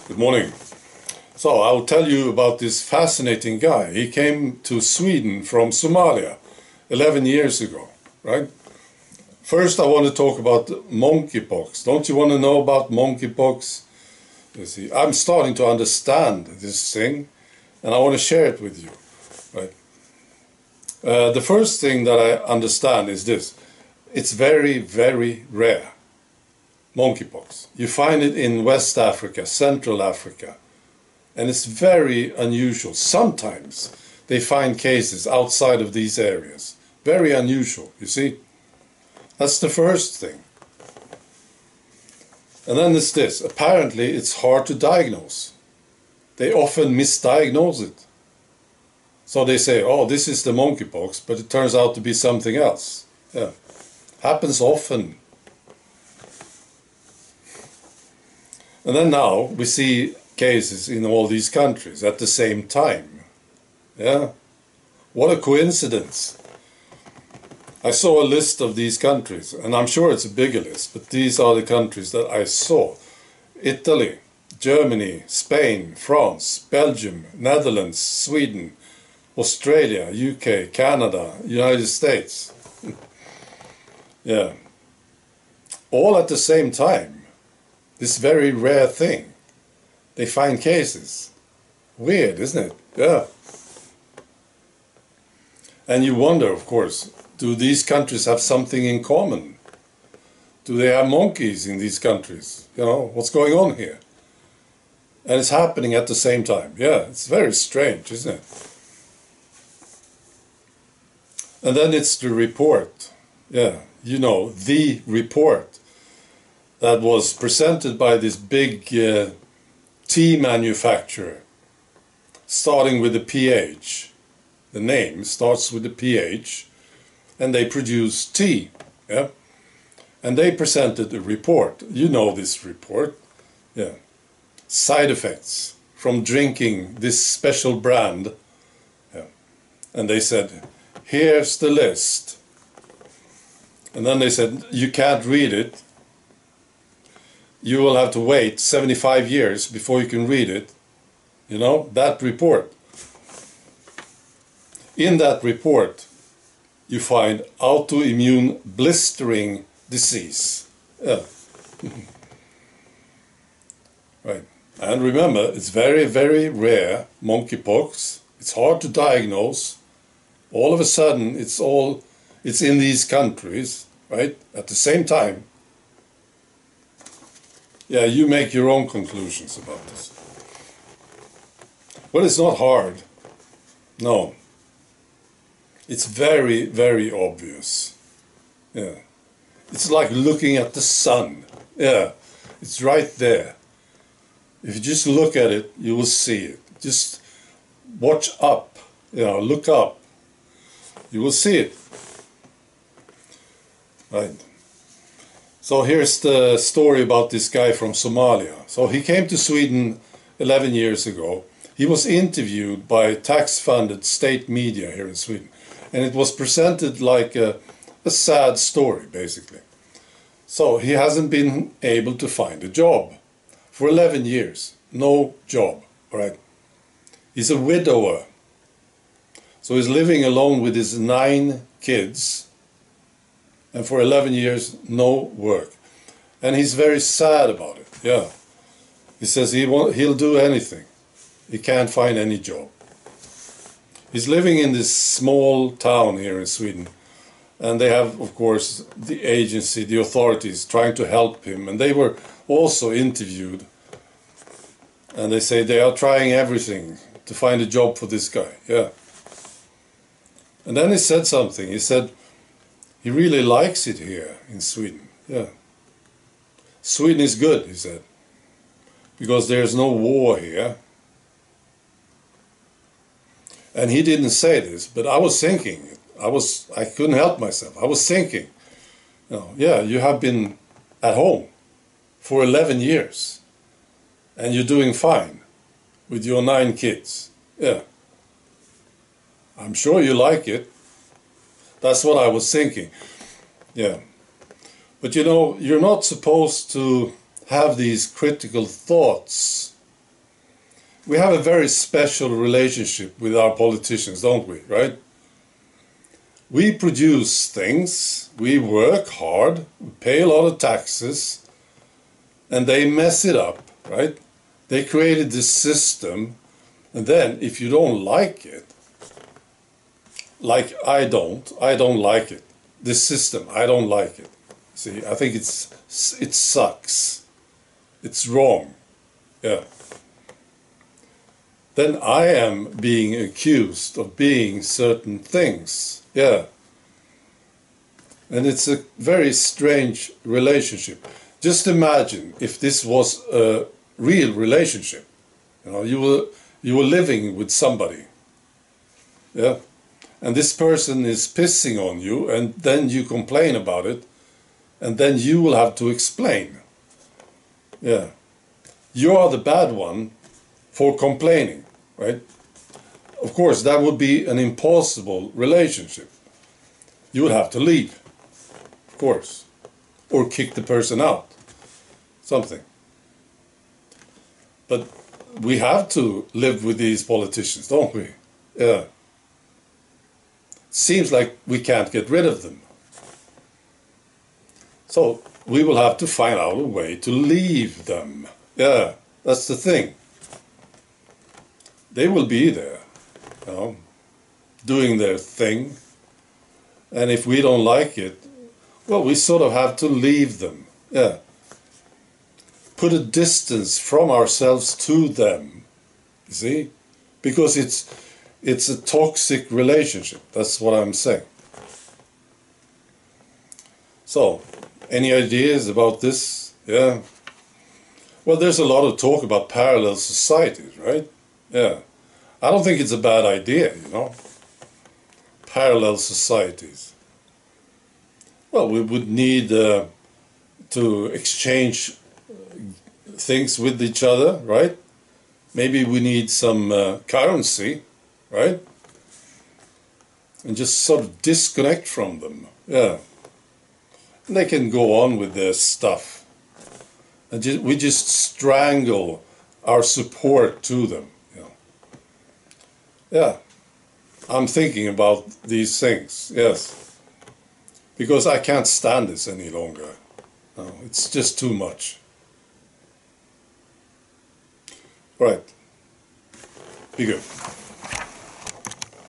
Good morning. So I'll tell you about this fascinating guy. He came to Sweden from Somalia 11 years ago, right? First I want to talk about monkeypox. Don't you want to know about monkeypox? You see, I'm starting to understand this thing and I want to share it with you, right? The first thing that I understand is this. It's very, very rare. Monkeypox. You find it in West Africa, Central Africa, and it's very unusual. Sometimes they find cases outside of these areas. Very unusual, you see. That's the first thing. And then there's this. Apparently it's hard to diagnose. They often misdiagnose it. So they say, oh, this is the monkeypox, but it turns out to be something else. Yeah. Happens often. And then now we see cases in all these countries at the same time. Yeah? What a coincidence. I saw a list of these countries, and I'm sure it's a bigger list, but these are the countries that I saw. Italy, Germany, Spain, France, Belgium, Netherlands, Sweden, Australia, UK, Canada, United States. Yeah. All at the same time. This very rare thing. They find cases. Weird, isn't it? Yeah. And you wonder, of course, do these countries have something in common? Do they have monkeys in these countries? You know, what's going on here? And it's happening at the same time. Yeah, it's very strange, isn't it? And then it's the report. Yeah, you know, the report that was presented by this big tea manufacturer, starting with the PH. The name starts with the PH, and they produce tea. Yeah? And they presented a report. You know this report. Yeah. Side effects from drinking this special brand. Yeah. And they said, here's the list. And then they said, you can't read it. You will have to wait 75 years before you can read it. You know, that report. In that report, you find autoimmune blistering disease. Yeah. Right. And remember, it's very, very rare, monkeypox. It's hard to diagnose. All of a sudden, it's in these countries, right? At the same time. Yeah, you make your own conclusions about this. Well, it's not hard. No. It's very, very obvious. Yeah. It's like looking at the sun. Yeah. It's right there. If you just look at it, you will see it. Just watch up. You know, look up. You will see it. Right. So here's the story about this guy from Somalia. So he came to Sweden 11 years ago. He was interviewed by tax-funded state media here in Sweden. And it was presented like a sad story, basically. So he hasn't been able to find a job for 11 years. No job, right? He's a widower. So he's living alone with his 9 kids. And for 11 years, no work. And he's very sad about it, yeah. He says he'll do anything. He can't find any job. He's living in this small town here in Sweden. And they have, of course, the agency, the authorities trying to help him. And they were also interviewed. And they say they are trying everything to find a job for this guy, yeah. And then he said something. He said, he really likes it here in Sweden. Yeah. Sweden is good, he said, because there's no war here. And he didn't say this, but I was thinking, I couldn't help myself. I was thinking, you know, yeah, you have been at home for 11 years and you're doing fine with your 9 kids. Yeah. I'm sure you like it. That's what I was thinking. Yeah. But you know, you're not supposed to have these critical thoughts we have a very special relationship with our politicians, don't we, right? We produce things, we work hard, we pay a lot of taxes, and they mess it up, right? They created this system, and then if you don't like it, like I don't like it. This system, I don't like it. See, I think it sucks. It's wrong. Yeah. Then I am being accused of being certain things. Yeah. And it's a very strange relationship. Just imagine if this was a real relationship. You know, you were living with somebody. Yeah. And this person is pissing on you, and then you complain about it, and then you will have to explain. Yeah. You are the bad one for complaining, right? Of course, that would be an impossible relationship. You would have to leave, of course, or kick the person out, something. But we have to live with these politicians, don't we? Yeah. Seems like we can't get rid of them. So we will have to find out a way to leave them. Yeah, that's the thing. They will be there, you know, doing their thing. And if we don't like it, well, we sort of have to leave them. Yeah. Put a distance from ourselves to them. You see? Because it's a toxic relationship. That's what I'm saying. So, any ideas about this? Yeah. Well, there's a lot of talk about parallel societies, right? Yeah. I don't think it's a bad idea, you know. Parallel societies. Well, we would need to exchange things with each other, right? Maybe we need some currency, right? And just sort of disconnect from them. Yeah. And they can go on with their stuff. And we just strangle our support to them. You know. Yeah. I'm thinking about these things, yes. Because I can't stand this any longer. No, it's just too much. Right. Be good.